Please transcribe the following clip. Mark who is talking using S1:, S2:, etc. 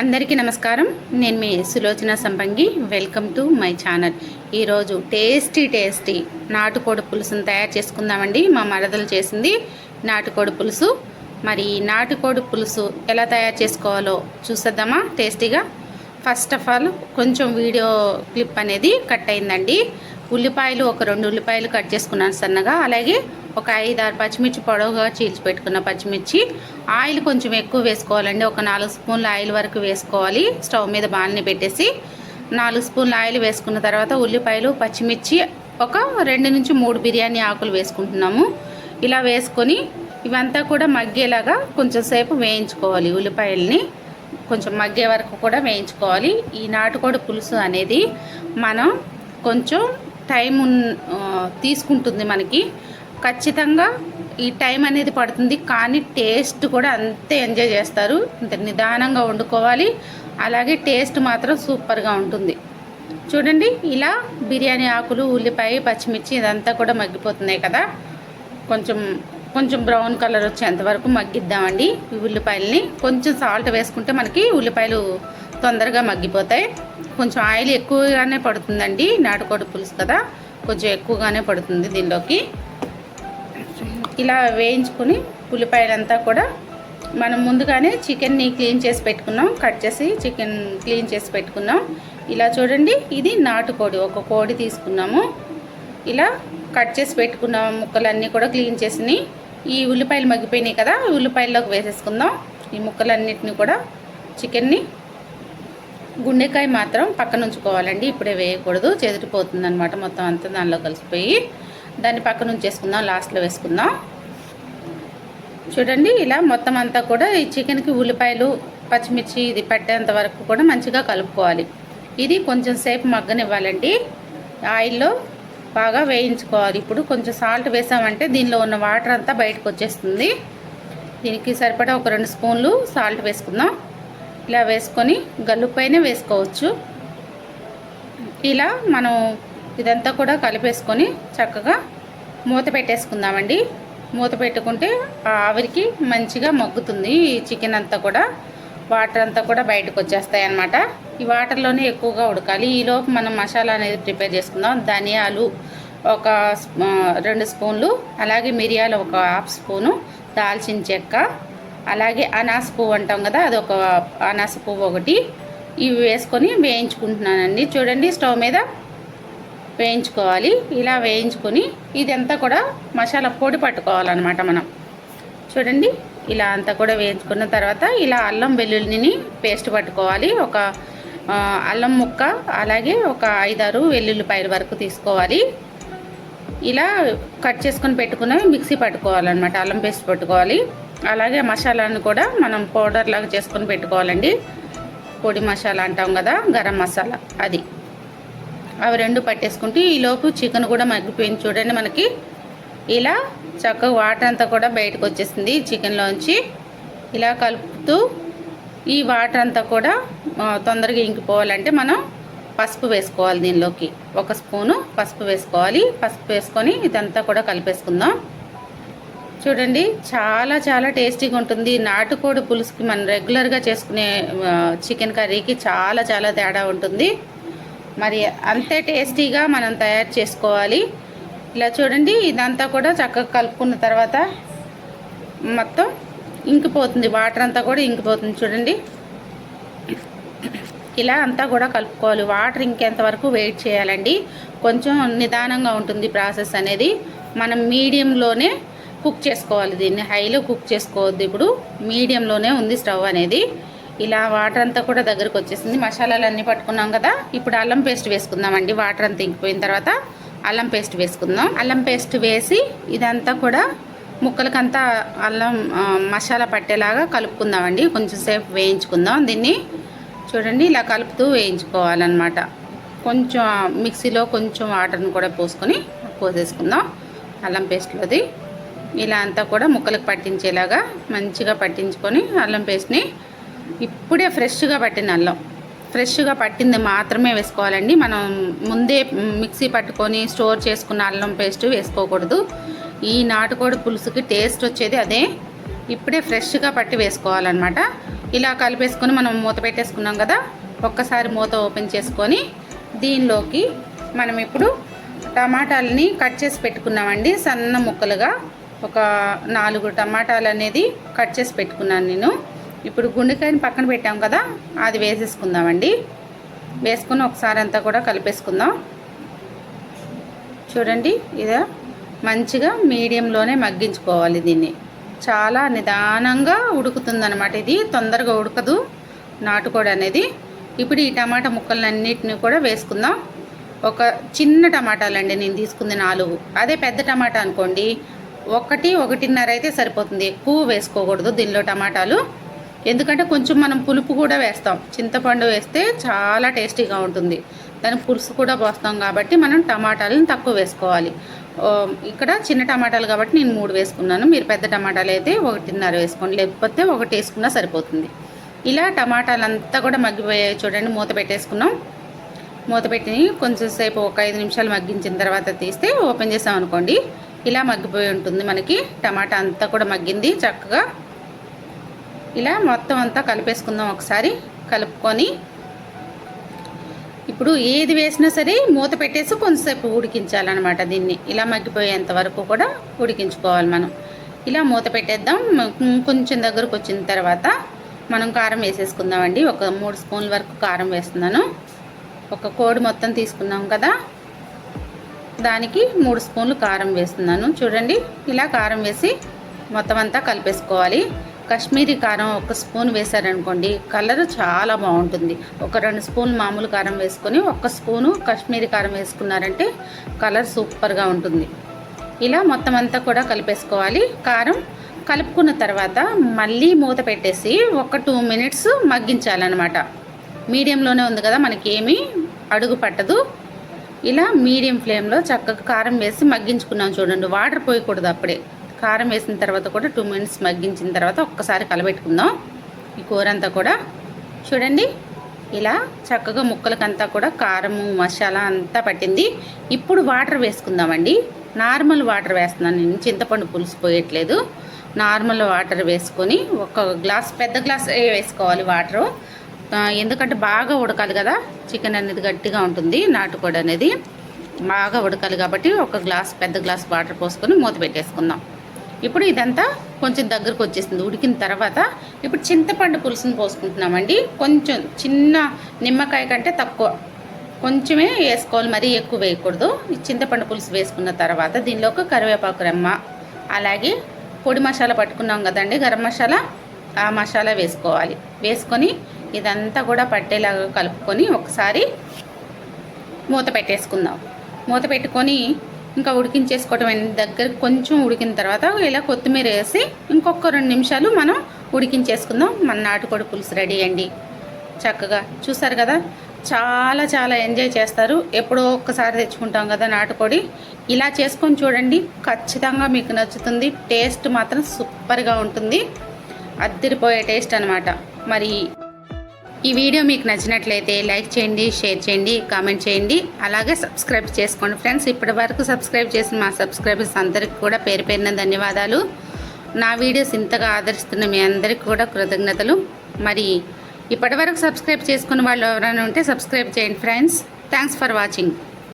S1: అందరికీ నమస్కారం. నేను మీ సులోచన సంపంగి. Welcome to my channel. ఈరోజు టేస్టీ నాటుకోడి పులుసును తయారు చేసుకుందామండి. మా మరదలు చేసింది నాటుకోడి పులుసు. మరి నాటుకోడి పులుసు ఎలా తయారు చేసుకోవాలో చూసేద్దామా టేస్టీగా. ఫస్ట్ ఆఫ్ ఆల్ కొంచెం వీడియో క్లిప్ అనేది కట్ అయిందండి. ఉల్లిపాయలు ఒక 2 ఉల్లిపాయలు కట్ చేసుకున్నాను సన్నగా. అలాగే ఒక 5-6 పచ్చిమిర్చి పొడవుగా చీల్చి పెట్టుకున్న పచ్చిమిర్చి. ఆయిల్ కొంచెం ఎక్కువ వేసుకోవాలండి. ఒక 4 స్పూన్ల ఆయిల్ వరకు వేసుకోవాలి. స్టవ్ మీద బాణలి పెట్టేసి 4 స్పూన్ల ఆయిల్ వేసుకున్న తర్వాత ఉల్లిపాయలు పచ్చిమిర్చి ఒక 2 నుంచి 3 బిర్యానీ ఆకులు వేసుకుంటున్నాము. ఇలా వేసుకొని ఇవంతా కూడా మగ్గేలాగా కొంచెం సేపు వేయించుకోవాలి. ఉల్లిపాయల్ని కొంచెం మగ్గే వరకు కూడా వేయించుకోవాలి. ఈ నాటుకోడి పులుసు అనేది మనం కొంచెం టైం తీసుకుంటుంది. మనకి ఖచ్చితంగా ఈ టైం అనేది పడుతుంది, కానీ టేస్ట్ కూడా అంతే ఎంజాయ్ చేస్తారు. అంత నిదానంగా వండుకోవాలి. అలాగే టేస్ట్ మాత్రం సూపర్గా ఉంటుంది. చూడండి, ఇలా బిర్యానీ ఆకులు, ఉల్లిపాయ, పచ్చిమిర్చి ఇదంతా కూడా మగ్గిపోతున్నాయి కదా. కొంచెం బ్రౌన్ కలర్ వచ్చేంత వరకు మగ్గిద్దామండి ఈ ఉల్లిపాయలని. కొంచెం సాల్ట్ వేసుకుంటే మనకి ఉల్లిపాయలు తొందరగా మగ్గిపోతాయి. కొంచెం ఆయిల్ ఎక్కువగానే పడుతుందండి. నాటుకోడి పులుసు కదా, కొంచెం ఎక్కువగానే పడుతుంది దీనిలోకి. ఇలా వేయించుకొని ఉల్లిపాయలంతా కూడా మనం ముందుగానే చికెన్ని క్లీన్ చేసి పెట్టుకున్నాం. కట్ చేసి చికెన్ క్లీన్ చేసి పెట్టుకున్నాం. ఇలా చూడండి, ఇది నాటుకోడి, ఒక కోడి తీసుకున్నాము. ఇలా కట్ చేసి పెట్టుకున్న ముక్కలన్నీ కూడా క్లీన్ చేసి ఈ ఉల్లిపాయలు మగ్గిపోయినాయి కదా, ఉల్లిపాయల్లోకి వేసేసుకుందాం. ఈ ముక్కలన్నిటిని కూడా చికెన్ని గుండెకాయ మాత్రం పక్కన ఉంచుకోవాలండి. ఇప్పుడే వేయకూడదు, చెదిరిపోతుంది అనమాట. మొత్తం అంతా దానిలో కలిసిపోయి దాన్ని పక్కన ఉంచేసుకుందాం, లాస్ట్లో వేసుకుందాం. చూడండి, ఇలా మొత్తం అంతా కూడా ఈ చికెన్కి ఉల్లిపాయలు పచ్చిమిర్చి ఇది పట్టేంత వరకు కూడా మంచిగా కలుపుకోవాలి. ఇది కొంచెం సేపు మగ్గనివ్వాలండి. ఆయిల్లో బాగా వేయించుకోవాలి. ఇప్పుడు కొంచెం సాల్ట్ వేసామంటే దీనిలో ఉన్న వాటర్ అంతా బయటకు వచ్చేస్తుంది. దీనికి సరిపడా ఒక 2 స్పూన్లు సాల్ట్ వేసుకుందాం. ఇలా వేసుకొని గల్లుపైనే వేసుకోవచ్చు. ఇలా మనం ఇదంతా కూడా కలిపేసుకొని చక్కగా మూత పెట్టేసుకుందామండి. మూత పెట్టుకుంటే ఆవిరికి మంచిగా మగ్గుతుంది. ఈ చికెన్ అంతా కూడా వాటర్ అంతా కూడా బయటకు వచ్చేస్తాయి అన్నమాట. ఈ వాటర్లోనే ఎక్కువగా ఉడకాలి. ఈలోపు మనం మసాలా అనేది ప్రిపేర్ చేసుకుందాం. ధనియాలు ఒక 2 స్పూన్లు, అలాగే మిరియాలు ఒక 1/2 స్పూను, దాల్చిన చెక్క, అలాగే అనాస పువ్వు అంటాం కదా, అదొక అనాస పువ్వు ఒకటి. ఇవి వేసుకొని వేయించుకుంటున్నానండి. చూడండి, స్టవ్ మీద వేయించుకోవాలి. ఇలా వేయించుకొని ఇదంతా కూడా మసాలా పొడి పట్టుకోవాలన్నమాట మనం. చూడండి, ఇలా అంతా కూడా వేయించుకున్న తర్వాత ఇలా అల్లం వెల్లుల్లిని పేస్ట్ పట్టుకోవాలి. ఒక అల్లం ముక్క, అలాగే ఒక 5-6 వెల్లుల్లిపాయల వరకు తీసుకోవాలి. ఇలా కట్ చేసుకొని పెట్టుకున్నవి మిక్సీ పట్టుకోవాలన్నమాట. అల్లం పేస్ట్ పట్టుకోవాలి. అలాగే మసాలాను కూడా మనం పౌడర్ లాగా చేసుకొని పెట్టుకోవాలండి. పొడి మసాలా అంటాం కదా, గరం మసాలా, అది అవి 2 పట్టేసుకుంటే ఈలోపు చికెన్ కూడా మగ్గిపోయింది. చూడండి, మనకి ఇలా చక్కగా వాటర్ అంతా కూడా బయటకు వచ్చేసింది చికెన్లోంచి. ఇలా కలుపుతూ ఈ వాటర్ అంతా కూడా తొందరగా ఇంకిపోవాలంటే మనం పసుపు వేసుకోవాలి. దీనిలోకి 1 స్పూను పసుపు వేసుకోవాలి. పసుపు వేసుకొని ఇదంతా కూడా కలిపేసుకుందాం. చూడండి, చాలా టేస్టీగా ఉంటుంది. నాటుకోడి పులుసుకి మనం రెగ్యులర్గా చేసుకునే చికెన్ కర్రీకి చాలా తేడా ఉంటుంది. మరి అంతే టేస్టీగా మనం తయారు చేసుకోవాలి. ఇలా చూడండి, ఇదంతా కూడా చక్కగా కలుపుకున్న తర్వాత మొత్తం ఇంకిపోతుంది, వాటర్ అంతా కూడా ఇంకిపోతుంది. చూడండి, ఇలా అంతా కూడా కలుపుకోవాలి. వాటర్ ఇంకేంత వరకు వెయిట్ చేయాలండి. కొంచెం నిదానంగా ఉంటుంది ప్రాసెస్ అనేది. మనం మీడియంలోనే కుక్ చేసుకోవాలి. దీన్ని హైలో కుక్ చేసుకోవద్దు. ఇప్పుడు మీడియంలోనే ఉంది స్టవ్ అనేది. ఇలా వాటర్ అంతా కూడా దగ్గరకు వచ్చేసింది. మసాలాలు అన్నీ పట్టుకున్నాం కదా. ఇప్పుడు అల్లం పేస్ట్ వేసుకుందామండి. వాటర్ అంతా ఇంకిపోయిన తర్వాత అల్లం పేస్ట్ వేసుకుందాం. అల్లం పేస్ట్ వేసి ఇదంతా కూడా ముక్కలకంతా అల్లం మసాలా పట్టేలాగా కలుపుకుందామండి. కొంచెం సేపు వేయించుకుందాం దీన్ని. చూడండి, ఇలా కలుపుతూ వేయించుకోవాలన్నమాట. కొంచెం మిక్సీలో కొంచెం వాటర్ని కూడా పోసేసుకుందాం అల్లం పేస్ట్లోది. ఇలా అంతా కూడా ముక్కలకు పట్టించేలాగా మంచిగా పట్టించుకొని అల్లం పేస్ట్ని ఇప్పుడే ఫ్రెష్గా పట్టింది మాత్రమే వేసుకోవాలండి. మనం ముందే మిక్సీ పట్టుకొని స్టోర్ చేసుకున్న అల్లం పేస్ట్ వేసుకోకూడదు. ఈ నాటుకోడి పులుసుకి టేస్ట్ వచ్చేది అదే. ఇప్పుడే ఫ్రెష్గా పట్టి వేసుకోవాలన్నమాట. ఇలా కలిపేసుకొని మనం మూత పెట్టేసుకున్నాం కదా, ఒక్కసారి మూత ఓపెన్ చేసుకొని దీనిలోకి మనం ఇప్పుడు టమాటాలని కట్ చేసి పెట్టుకున్నామండి సన్న ముక్కలుగా. ఒక 4 టమాటాలు అనేది కట్ చేసి పెట్టుకున్నాను నేను. ఇప్పుడు గుండెకాయని పక్కన పెట్టాం కదా, అది వేసేసుకుందామండి. వేసుకొని ఒకసారి అంతా కూడా కలిపేసుకుందాం. చూడండి, ఇది మంచిగా మీడియంలోనే మగ్గించుకోవాలి. దీన్ని చాలా నిదానంగా ఉడుకుతుందన్నమాట. ఇది తొందరగా ఉడకదు నాటుకోడి అనేది. ఇప్పుడు ఈ టమాటా ముక్కలన్నిటిని కూడా వేసుకుందాం. ఒక చిన్న టమాటాలండి నేను తీసుకుంది 4. అదే పెద్ద టమాటా అనుకోండి 1-1.5 అయితే సరిపోతుంది. ఎక్కువ వేసుకోకూడదు దీనిలో టమాటాలు, ఎందుకంటే కొంచెం మనం పులుపు కూడా వేస్తాం. చింతపండు వేస్తే చాలా టేస్టీగా ఉంటుంది. దాని పులుసు కూడా పోస్తాం కాబట్టి మనం టమాటాలను తక్కువ వేసుకోవాలి. ఇక్కడ చిన్న టమాటాలు కాబట్టి నేను 3 వేసుకున్నాను. మీరు పెద్ద టమాటాలు అయితే 1.5 వేసుకోండి, లేకపోతే 1 వేసుకున్నా సరిపోతుంది. ఇలా టమాటాలంతా కూడా మగ్గిపోయాయి. చూడండి, మూత పెట్టేసుకున్నాం. మూత పెట్టి కొంచెం సేపు ఒక 5 నిమిషాలు మగ్గించిన తర్వాత తీస్తే ఓపెన్ చేసాం అనుకోండి, ఇలా మగ్గిపోయి ఉంటుంది. మనకి టమాటా అంతా కూడా మగ్గింది చక్కగా. ఇలా మొత్తం అంతా కలిపేసుకుందాం. ఒకసారి కలుపుకొని ఇప్పుడు ఏది వేసినా సరే మూత పెట్టేసి కొంచెంసేపు ఉడికించాలన్నమాట. దీన్ని ఇలా మగ్గిపోయేంత వరకు కూడా ఉడికించుకోవాలి మనం. ఇలా మూత పెట్టేద్దాం. కొంచెం దగ్గరకు వచ్చిన తర్వాత మనం కారం వేసేసుకుందామండి. ఒక 3 స్పూన్ల వరకు కారం వేస్తున్నాను. ఒక కోడి మొత్తం తీసుకున్నాం కదా, దానికి 3 స్పూన్లు కారం వేస్తున్నాను. చూడండి, ఇలా కారం వేసి మొత్తం అంతా కలిపేసుకోవాలి. కాశ్మీరీ కారం 1 స్పూన్ వేసారనుకోండి కలర్ చాలా బాగుంటుంది. ఒక 2 స్పూన్లు మామూలు కారం వేసుకొని 1 స్పూను కాశ్మీరీ కారం వేసుకున్నారంటే కలర్ సూపర్గా ఉంటుంది. ఇలా మొత్తం అంతా కూడా కలిపేసుకోవాలి. కారం కలుపుకున్న తర్వాత మళ్ళీ మూత పెట్టేసి ఒక 2 మినిట్స్ మగ్గించాలన్నమాట. మీడియంలోనే ఉంది కదా, మనకి ఏమీ అడుగు పట్టదు. ఇలా మీడియం ఫ్లేమ్లో చక్కగా కారం వేసి మగ్గించుకున్నాం. చూడండి, వాటర్ పోయకూడదు అప్పుడే. కారం వేసిన తర్వాత కూడా 2 మినిట్స్ మగ్గించిన తర్వాత ఒక్కసారి కలబెట్టుకుందాం ఈ కూర అంతా కూడా. చూడండి, ఇలా చక్కగా ముక్కలకంతా కూడా కారము మసాలా అంతా పట్టింది. ఇప్పుడు వాటర్ వేసుకుందామండి. నార్మల్ వాటర్ వేస్తున్నాను నేను, చింతపండు పులుసు పోయట్లేదు. నార్మల్ వాటర్ వేసుకొని ఒక గ్లాస్, పెద్ద గ్లాస్ వేసుకోవాలి వాటరు. ఎందుకంటే బాగా ఉడకాలి కదా, చికెన్ అనేది గట్టిగా ఉంటుంది, నాటుకోడి అనేది బాగా ఉడకాలి కాబట్టి ఒక గ్లాస్, పెద్ద గ్లాస్ వాటర్ పోసుకొని మూత పెట్టేసుకుందాం. ఇప్పుడు ఇదంతా కొంచెం దగ్గరకు వచ్చేసింది. ఉడికిన తర్వాత ఇప్పుడు చింతపండు పులుసుని పోసుకుంటున్నామండి. కొంచెం చిన్న నిమ్మకాయ కంటే తక్కువ కొంచెమే వేసుకోవాలి, మరీ ఎక్కువ వేయకూడదు. ఈ చింతపండు పులుసు వేసుకున్న తర్వాత దీనిలోకి కరివేపాకు రెమ్మ, అలాగే పొడి మసాలా పట్టుకున్నాం కదండి గరం మసాలా, ఆ మసాలా వేసుకోవాలి. వేసుకొని ఇదంతా కూడా పట్టేలాగా కలుపుకొని ఒకసారి మూత పెట్టేసుకుందాం. మూత పెట్టుకొని ఇంకా ఉడికించేసుకోవటం. దగ్గర కొంచెం ఉడికిన తర్వాత ఇలా కొత్తిమీర వేసి ఇంకొక 2 నిమిషాలు మనం ఉడికించేసుకుందాం. మన నాటుకోడి పులుసు రెడీ అండి. చక్కగా చూసారు కదా, చాలా చాలా ఎంజాయ్ చేస్తారు. ఎప్పుడో ఒక్కసారి తెచ్చుకుంటాం కదా నాటుకోడి. ఇలా చేసుకొని చూడండి, ఖచ్చితంగా మీకు నచ్చుతుంది. టేస్ట్ మాత్రం సూపర్గా ఉంటుంది, అద్దిరిపోయే టేస్ట్ అనమాట. మరి ఈ వీడియో మీకు నచ్చినట్లయితే లైక్ చేయండి, షేర్ చేయండి, కామెంట్ చేయండి, అలాగే సబ్స్క్రైబ్ చేసుకోండి ఫ్రెండ్స్. ఇప్పటి వరకు సబ్స్క్రైబ్ చేసిన మా సబ్స్క్రైబర్స్ అందరికీ కూడా పేరు పేరున ధన్యవాదాలు. నా వీడియోస్ ఇంతగా ఆదరిస్తున్న మీ అందరికీ కూడా కృతజ్ఞతలు. మరి ఇప్పటి వరకు సబ్స్క్రైబ్ చేసుకున్న వాళ్ళు ఎవరైనా ఉంటే సబ్స్క్రైబ్ చేయండి ఫ్రెండ్స్. Thanks for watching.